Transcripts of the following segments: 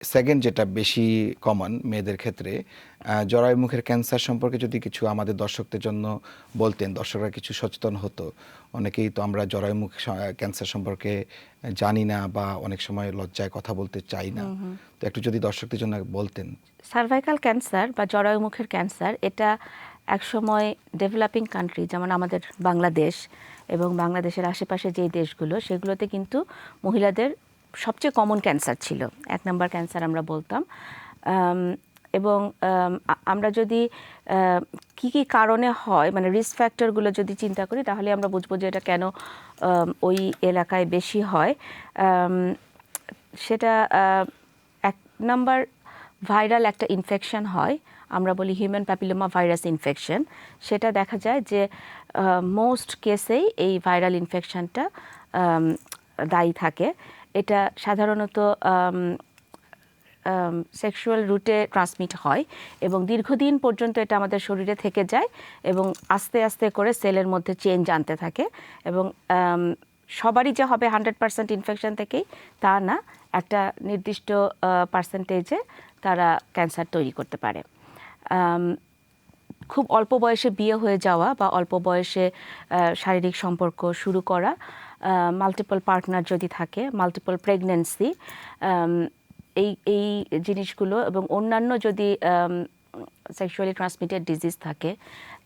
Second যেটা বেশি common মেয়েদের ক্ষেত্রে, জরায়ু মুখের ক্যান্সার সম্পর্কে যদি কিছু আমাদের দর্শকদের জন্য বলতেন, দর্শকরা কিছু সচেতন হতো। অনেকেই তো আমরা জরায়ু মুখ ক্যান্সার সম্পর্কে জানি না বা অনেক সময় লজ্জায় কথা বলতে চাই না। তো একটু যদি দর্শকদের জন্য বলতেন। সার্ভাইকাল ক্যান্সার বা জরায়ু মুখের ক্যান্সার এটা একসময় ডেভেলপিং কান্ট্রি যেমন আমাদের বাংলাদেশ এবং বাংলাদেশের আশেপাশে যেই দেশগুলো সেগুলোতে কিন্তু মহিলাদের সবচেয়ে কমন ক্যান্সার ছিল, 1 নম্বর ক্যান্সার আমরা বলতাম। এবং আমরা যদি কি কি কারণে হয় মানে রিস্ক ফ্যাক্টরগুলো যদি চিন্তা করি তাহলে আমরা বুঝবো যে এটা কেন ওই এলাকায় বেশি হয়। সেটা 1 নম্বর ভাইরাল একটা ইনফেকশন হয়, আমরা বলি হিউম্যান প্যাপিলোমা ভাইরাস ইনফেকশন। সেটা দেখা যায় যে মোস্ট কেসেই এই ভাইরাল ইনফেকশনটা দায়ী থাকে। এটা সাধারণত সেক্সুয়াল রুটে ট্রান্সমিট হয় এবং দীর্ঘদিন পর্যন্ত এটা আমাদের শরীরে থেকে যায় এবং আস্তে আস্তে করে সেলের মধ্যে চেঞ্জ আনতে থাকে এবং সবারই যে হবে 100% ইনফেকশন থেকেই তা না, একটা নির্দিষ্ট পার্সেন্টেজে তারা ক্যান্সার তৈরি করতে পারে। খুব অল্প বয়সে বিয়ে হয়ে যাওয়া বা অল্প বয়সে শারীরিক সম্পর্ক শুরু করা, মাল্টিপল পার্টনার যদি থাকে, মাল্টিপল প্রেগন্যান্সি, এই জিনিসগুলো এবং অন্যান্য যদি সেক্সুয়ালি ট্রান্সমিটেড ডিজিজ থাকে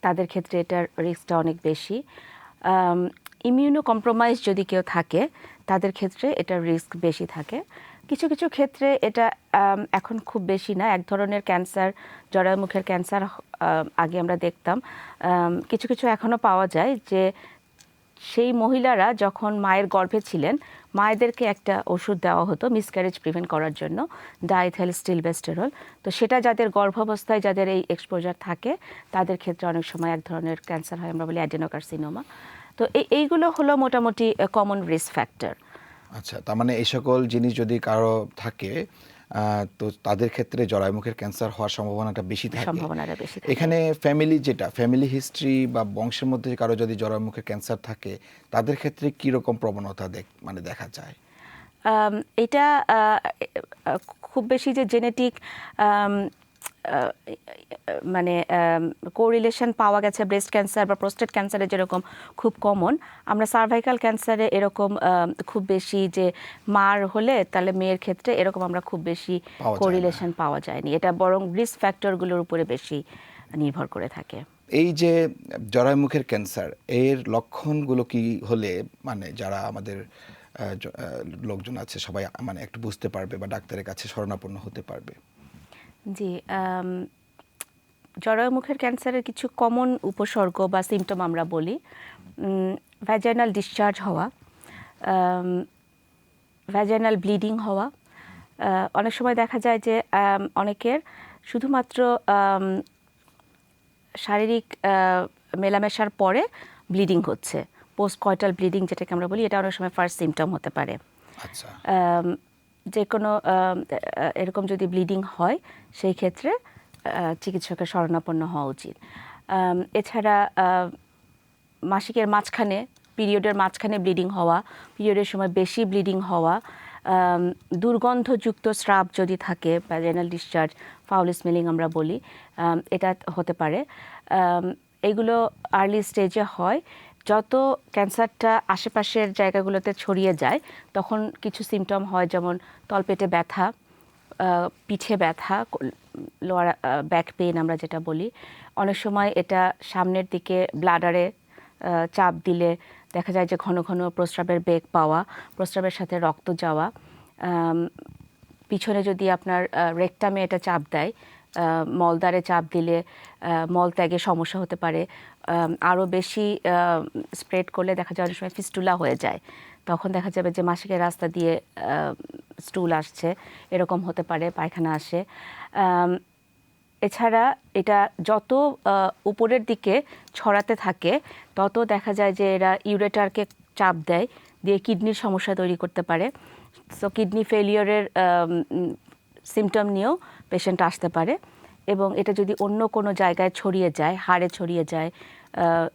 তাদের ক্ষেত্রে এটার রিস্কটা অনেক বেশি। ইমিউনো কম্প্রোমাইজ যদি কেউ থাকে তাদের ক্ষেত্রে এটার রিস্ক বেশি থাকে। কিছু কিছু ক্ষেত্রে এটা এখন খুব বেশি না, এক ধরনের ক্যান্সার, জরায়ু মুখের ক্যান্সার আগে আমরা দেখতাম, কিছু কিছু এখনও পাওয়া যায় যে সেই মহিলারা যখন মায়ের গর্ভে ছিলেন মায়েদেরকে একটা ওষুধ দেওয়া হতো মিসক্যারেজ প্রিভেন্ট করার জন্য, ডাইথেলস্টিলবেস্টেরল। তো সেটা যাদের গর্ভাবস্থায় যাদের এই এক্সপোজার থাকে তাদের ক্ষেত্রে অনেক সময় এক ধরনের ক্যান্সার হয়, আমরা বলি অ্যাডেনোকার্সিনোমা। তো এইগুলো হলো মোটামুটি কমন রিস্ক ফ্যাক্টর। আচ্ছা, তার মানে এই সকল জিনিস যদি কারো থাকে তো তাদের ক্ষেত্রে জরায়ু মুখের ক্যান্সার হওয়ার সম্ভাবনাটা বেশি থাকে। এখানে ফ্যামিলি হিস্ট্রি বা বংশের মধ্যে কারো যদি জরায়ু মুখের ক্যান্সার থাকে তাদের ক্ষেত্রে কি রকম প্রবণতা দেখা যায়? এটা খুব বেশি যে জেনেটিক মানে কোরিলেশন পাওয়া গেছে ব্রেস্ট ক্যান্সার বা প্রোস্টেট ক্যান্সারে যেরকম খুব কমন, আমরা সার্ভাইকাল ক্যান্সারে এরকম খুব বেশি যে মার হলে তাহলে মেয়ের ক্ষেত্রে এরকম আমরা খুব বেশি কোরিলেশন পাওয়া যায়নি। এটা বরং রিস্ক ফ্যাক্টরগুলোর উপরে বেশি নির্ভর করে থাকে। এই যে জরায়ু মুখের ক্যান্সার এর লক্ষণগুলো কি হলে মানে যারা আমাদের লোকজন আছে সবাই মানে একটু বুঝতে পারবে বা ডাক্তারের কাছে শরণাপন্ন হতে পারবে? জি, জরায়ু মুখের ক্যান্সারের কিছু কমন উপসর্গ বা সিমটম আমরা বলি। ভ্যাজাইনাল ডিসচার্জ হওয়া, ভ্যাজাইনাল ব্লিডিং হওয়া, অনেক সময় দেখা যায় যে অনেকের শুধুমাত্র শারীরিক মেলামেশার পরে ব্লিডিং হচ্ছে, পোস্ট কয়টাল ব্লিডিং যেটাকে আমরা বলি, এটা অনেক সময় ফার্স্ট সিমটম হতে পারে। আচ্ছা, যে কোনো এরকম যদি ব্লিডিং হয় সেই ক্ষেত্রে চিকিৎসকের শরণাপন্ন হওয়া উচিত। এছাড়া মাসিকের মাঝখানে, পিরিয়ডের মাঝখানে ব্লিডিং হওয়া, পিরিয়ডের সময় বেশি ব্লিডিং হওয়া, দুর্গন্ধযুক্ত স্রাব যদি থাকে, ভ্যাজাইনাল ডিসচার্জ, ফাউল স্মেলিং আমরা বলি, এটা হতে পারে। এগুলো আর্লি স্টেজে হয়। যত ক্যান্সারটা আশেপাশের জায়গাগুলোতে ছড়িয়ে যায় তখন কিছু সিমটম হয়, যেমন তলপেটে ব্যথা, পিঠে ব্যথা, লোয়ার ব্যাক পেইন আমরা যেটা বলি। অনেক সময় এটা সামনের দিকে ব্লাডারে চাপ দিলে দেখা যায় যে ঘন ঘন প্রস্রাবের বেগ পাওয়া, প্রস্রাবের সাথে রক্ত যাওয়া। পিছনে যদি আপনার রেকটামে এটা চাপ দেয়, মলদ্বারে চাপ দিলে মলত্যাগে সমস্যা হতে পারে। আরও বেশি স্প্রেড করলে দেখা যায় অনেক সময় ফিস্টুলা হয়ে যায়, তখন দেখা যাবে যে মাসিকের রাস্তা দিয়ে স্টুল আসছে, এরকম হতে পারে, পায়খানা আসে। এছাড়া এটা যত উপরের দিকে ছড়াতে থাকে তত দেখা যায় যে এরা ইউরেটারকে চাপ দেয়, দিয়ে কিডনির সমস্যা তৈরি করতে পারে। সো কিডনি ফেলিওরের সিমটম নিয়েও পেশেন্ট আসতে পারে এবং এটা যদি অন্য কোনো জায়গায় ছড়িয়ে যায়, হাড়ে ছড়িয়ে যায়,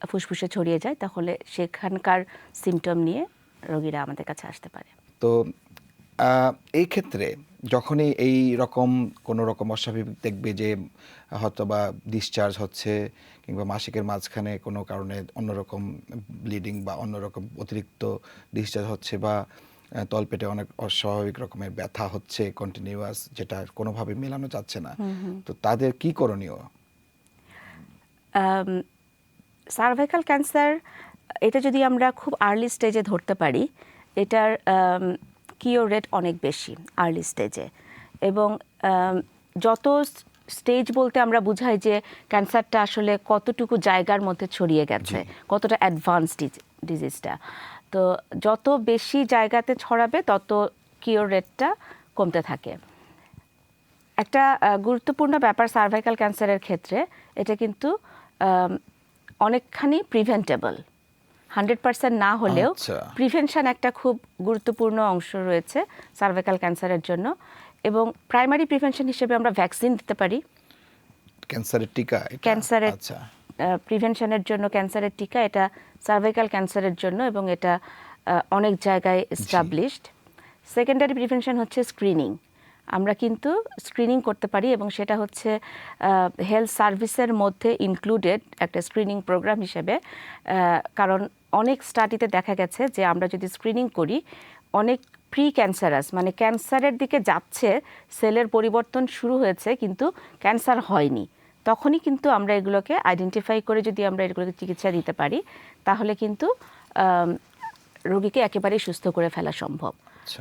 ফুসফুসে ছড়িয়ে যায়, তাহলে সেখানকার সিমটম নিয়ে রোগীরা আমাদের কাছে আসতে পারে। তো এই ক্ষেত্রে যখনই এই রকম কোনো রকম অস্বাভাবিক দেখবে যে হয়তো বা ডিসচার্জ হচ্ছে কিংবা মাসিকের মাঝখানে কোনো কারণে অন্যরকম ব্লিডিং বা অন্যরকম অতিরিক্ত ডিসচার্জ হচ্ছে বা তলপেটে অনেক অস্বাভাবিক রকমের ব্যথা হচ্ছে কন্টিনিউয়াস, যেটা কোনোভাবে মেলানো যাচ্ছে না, তো তাদের কি করণীয়? সার্ভাইকাল ক্যান্সার এটা যদি আমরা খুব আর্লি স্টেজে ধরতে পারি, এটার কিওর রেট অনেক বেশি আর্লি স্টেজে। এবং যত স্টেজ বলতে আমরা বুঝাই যে ক্যান্সারটা আসলে কতটুকু জায়গার মধ্যে ছড়িয়ে গেছে, কতটা অ্যাডভান্স ডিজিজটা। তো যত বেশি জায়গাতে ছড়াবে তত কিওর রেটটা কমতে থাকে। একটা গুরুত্বপূর্ণ ব্যাপার সার্ভাইকাল ক্যান্সারের ক্ষেত্রে, এটা কিন্তু অনেকখানি প্রিভেন্টেবল। 100% না হলেও প্রিভেনশন একটা খুব গুরুত্বপূর্ণ অংশ রয়েছে সার্ভাইকাল ক্যান্সারের জন্য। এবং প্রাইমারি প্রিভেনশন হিসেবে আমরা ভ্যাকসিন দিতে পারি। ক্যান্সারের টিকা? ক্যান্সারের প্রিভেনশনের জন্য ক্যান্সারের টিকা, এটা সার্ভাইকাল ক্যান্সারের জন্য, এবং এটা অনেক জায়গায় এস্টাবলিশড। সেকেন্ডারি প্রিভেনশন হচ্ছে স্ক্রিনিং। আমরা কিন্তু স্ক্রিনিং করতে পারি, এবং সেটা হচ্ছে হেলথ সার্ভিসের মধ্যে ইনক্লুডেড একটা স্ক্রিনিং প্রোগ্রাম হিসেবে। কারণ অনেক স্টাডিতে দেখা গেছে যে আমরা যদি স্ক্রিনিং করি, অনেক প্রি ক্যান্সারাস, মানে ক্যান্সারের দিকে যাচ্ছে, সেলের পরিবর্তন শুরু হয়েছে কিন্তু ক্যান্সার হয়নি, তখনই কিন্তু আমরা এগুলোকে আইডেন্টিফাই করে যদি আমরা এগুলোকে চিকিৎসা দিতে পারি, তাহলে কিন্তু রোগীকে একেবারেই সুস্থ করে ফেলা সম্ভব।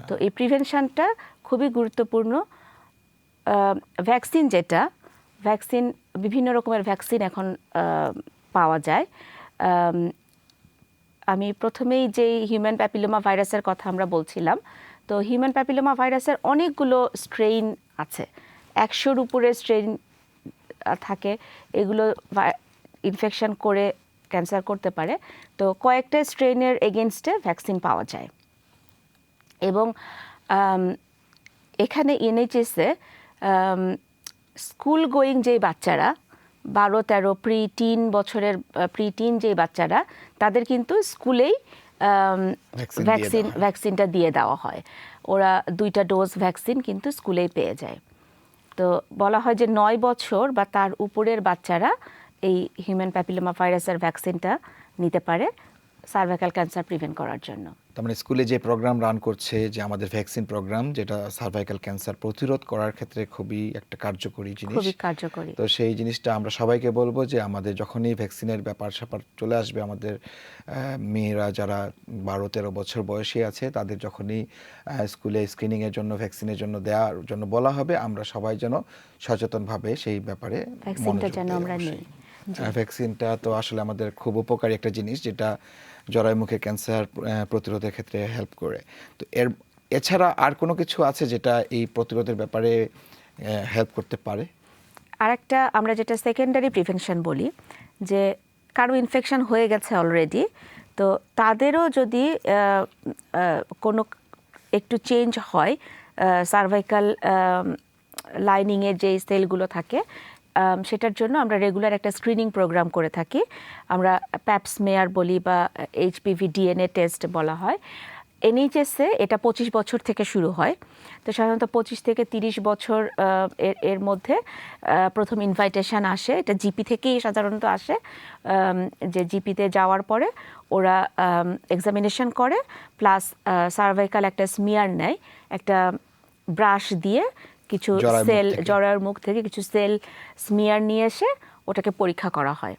তো এই প্রিভেনশনটা খুবই গুরুত্বপূর্ণ। ভ্যাকসিন বিভিন্ন রকমের ভ্যাকসিন এখন পাওয়া যায়। আমি প্রথমেই যেই হিউম্যান প্যাপিলোমা ভাইরাসের কথা আমরা বলছিলাম, তো হিউম্যান প্যাপিলোমা ভাইরাসের অনেকগুলো স্ট্রেইন আছে, 100-র উপরে স্ট্রেইন থাকে। এগুলো ইনফেকশন করে ক্যান্সার করতে পারে। তো কয়েকটা স্ট্রেইনের এগেনস্টে ভ্যাকসিন পাওয়া যায়। এবং এখানে এনএইচএসে স্কুল গোয়িং যেই বাচ্চারা 12-13 প্রি-টিন যে বাচ্চারা, তাদের কিন্তু স্কুলেই ভ্যাকসিনটা দিয়ে দেওয়া হয়। ওরা 2টা ডোজ ভ্যাকসিন কিন্তু স্কুলেই পেয়ে যায়। তো বলা হয় যে 9 বছর বা তার উপরের বাচ্চারা এই হিউম্যান প্যাপিলোমা ভাইরাসের ভ্যাকসিনটা নিতে পারে সার্ভাইকাল ক্যান্সার প্রিভেন্ট করার জন্য। তার মানে স্কুলে যে প্রোগ্রাম রান করছে, যে আমাদের ভ্যাকসিন প্রোগ্রাম, যেটা সার্ভাইকাল ক্যান্সার প্রতিরোধ করার ক্ষেত্রে খুবই একটা কার্যকরী জিনিস, খুবই কার্যকরী। তো সেই জিনিসটা আমরা সবাইকে বলবো যে আমাদের যখনই ভ্যাকসিনের ব্যাপার স্যাপার চলে আসবে, আমাদের মেয়েরা যারা 12-13 বছর বয়সী আছে, তাদের যখনই স্কুলে স্ক্রিনিংয়ের জন্য ভ্যাকসিনের জন্য দেওয়ার জন্য বলা হবে, আমরা সবাই যেন সচেতনভাবে সেই ব্যাপারে ভ্যাকসিনটা যেন আমরা নিই। ভ্যাকসিনটা তো আসলে আমাদের খুব উপকারী একটা জিনিস, যেটা জরায়ুমুখের ক্যান্সার প্রতিরোধের ক্ষেত্রে হেল্প করে। তো এছাড়া আর কোনো কিছু আছে যেটা এই প্রতিরোধের ব্যাপারে হেল্প করতে পারে? আরেকটা আমরা যেটা সেকেন্ডারি প্রিভেনশন বলি, যে কারো ইনফেকশন হয়ে গেছে অলরেডি, তো তাদেরও যদি কোনো একটু চেঞ্জ হয় সার্ভাইকাল লাইনিংয়ের যে সেলগুলো থাকে, সেটার জন্য আমরা রেগুলার একটা স্ক্রিনিং প্রোগ্রাম করে থাকি। আমরা প্যাপসমেয়ার বলি বা HPV DNA টেস্ট বলা হয়। এনএইচএসে এটা 25 বছর থেকে শুরু হয়। তো সাধারণত 25 থেকে 30 বছর এর মধ্যে প্রথম ইনভাইটেশন আসে, এটা জিপি থেকেই সাধারণত আসে। যে জিপিতে যাওয়ার পরে ওরা এক্সামিনেশন করে, প্লাস সার্ভাইকাল একটা স্মিয়ার নেয়, একটা ব্রাশ দিয়ে কিছু সেল, জরায়ুর মুখ থেকে কিছু সেল স্মিয়ার নিয়ে এসে ওটাকে পরীক্ষা করা হয়।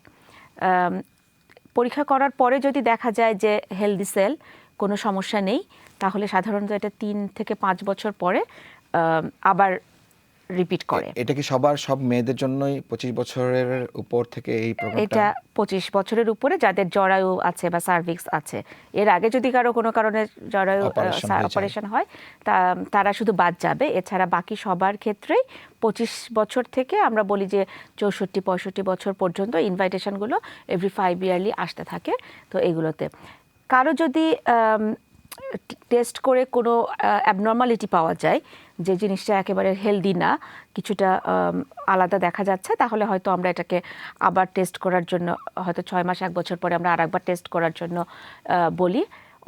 পরীক্ষা করার পরে যদি দেখা যায় যে হেলদি সেল, কোনো সমস্যা নেই, তাহলে সাধারণত এটা 3 থেকে 5 বছর পরে আবার রিপিট করে। এটা কি সব মেয়েদের জন্যই 25 বছরের উপর থেকে এই প্রোগ্রামটা? এটা 25 বছরের উপরে যাদের জরায়ু আছে বা সার্ভিক্স আছে। এর আগে যদি কারো কোনো কারণে জরায়ু অপারেশন হয়, তারা শুধু বাদ যাবে। এছাড়া বাকি সবার ক্ষেত্রেই 25 বছর থেকে আমরা বলি যে 64-65 বছর পর্যন্ত ইনভাইটেশনগুলো এভরি 5 ইয়ারলি আসতে থাকে। তো এগুলোতে কারো যদি টেস্ট করে কোনো অ্যাবনর্মালিটি পাওয়া যায়, যে জিনিসটা একেবারে হেলদি না, কিছুটা আলাদা দেখা যাচ্ছে, তাহলে হয়তো আমরা এটাকে আবার টেস্ট করার জন্য, হয়তো 6 মাস 1 বছর পরে আমরা আরেকবার টেস্ট করার জন্য বলি।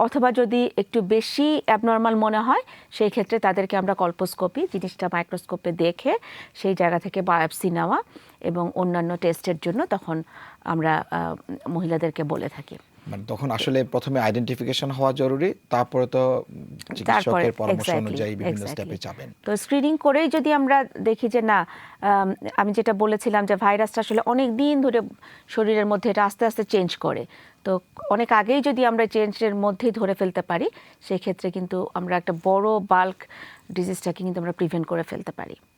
অথবা যদি একটু বেশি অ্যাবনর্মাল মনে হয় সেই ক্ষেত্রে তাদেরকে আমরা কল্পোস্কোপি জিনিসটা মাইক্রোস্কোপে দেখে সেই জায়গা থেকে বায়োপসি নেওয়া এবং অন্যান্য টেস্টের জন্য তখন আমরা মহিলাদেরকে বলে থাকি। মানে তখন আসলে প্রথমে আইডেন্টিফিকেশন হওয়া জরুরি, তারপরে তো চিকিৎসকের পরামর্শ অনুযায়ী বিভিন্ন স্টেপে যাবেন। তো স্ক্রিনিং করেই যদি আমরা দেখি যে না, আমি যেটা বলেছিলাম যে ভাইরাসটা আসলে অনেক দিন ধরে শরীরের মধ্যে এটা আস্তে আস্তে চেঞ্জ করে, তো অনেক আগেই যদি আমরা চেঞ্জের মধ্যেই ধরে ফেলতে পারি সেই ক্ষেত্রে কিন্তু আমরা একটা বড় বাল্ক ডিজিজটাকে কিন্তু আমরা প্রিভেন্ট করে ফেলতে পারি।